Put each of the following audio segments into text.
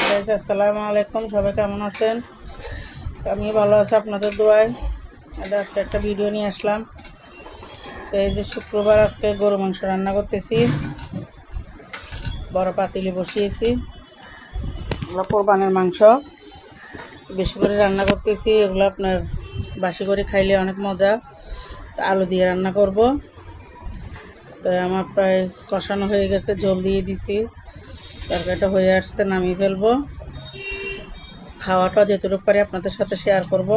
Guys আসসালামু আলাইকুম, সবাই কেমন আছেন? আমি ভালো আছি আপনাদের দোয়ায়। আজকে একটা ভিডিও নিয়ে আসলাম। তো এই যে শুক্রবার, আজকে গরু মাংস রান্না করতেছি। বড় পাতিলে বসিয়েছি, এগুলো কোরবানির মাংস বেশি করে রান্না করতেছি। এগুলো আপনার বাসি করে খাইলে অনেক মজা। আলু দিয়ে রান্না করব। তো আমার প্রায় কষানো হয়ে গেছে, ঝোল দিয়ে দিছি, তরকারিটা হয়ে আসছে, নামিয়ে ফেলবো। খাওয়াটা যেটুকু পারি আপনাদের সাথে শেয়ার করব।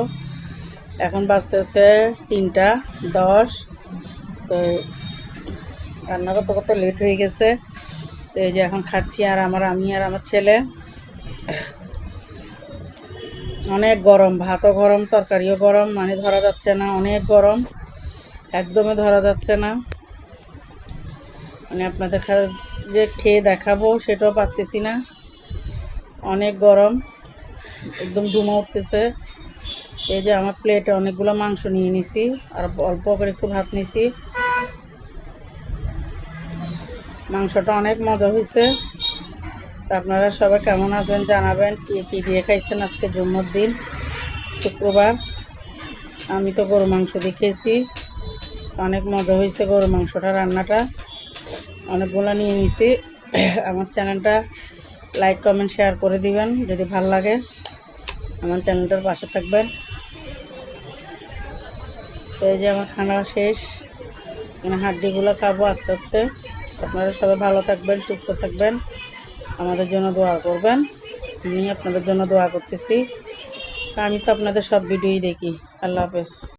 এখন বাজতেছে 3টা 10। তো রান্না করতে করতে লেট হয়ে গেছে। তো এই যে এখন খাচ্ছি, আর আমি আর আমার ছেলে। অনেক গরম, ভাতও গরম, তরকারিও গরম, মানে ধরা যাচ্ছে না, অনেক গরম, একদমই ধরা যাচ্ছে না। মানে আপনাদের যে খেয়ে দেখাবো সেটাও পারতেছি না, অনেক গরম, একদম ধুমা উঠতেছে। এই যে আমার প্লেটে অনেকগুলো মাংস নিয়ে নিছি, আর অল্প করে একটু ভাত নিছি। মাংসটা অনেক মজা হয়েছে। তা আপনারা সবাই কেমন আছেন জানাবেন। কী দিয়ে খাইছেন আজকে জুম্মার দিন, শুক্রবার। আমি তো গরু মাংস দিয়ে খেয়েছি, অনেক মজা হয়েছে গরু মাংসটা, রান্নাটা অনেকগুলো নিয়ে নিছি। আমার চ্যানেলটা লাইক কমেন্ট শেয়ার করে দিবেন, যদি ভালো লাগে আমার চ্যানেলটার পাশে থাকবেন। তো এই যে আমার খানা শেষ, এখানে হাড্ডিগুলো খাবো আস্তে আস্তে। আপনারা সবাই ভালো থাকবেন, সুস্থ থাকবেন, আমাদের জন্য দোয়া করবেন। আমি আপনাদের জন্য দোয়া করতেছি। আমি তো আপনাদের সব ভিডিওই দেখি। আল্লাহ হাফেজ।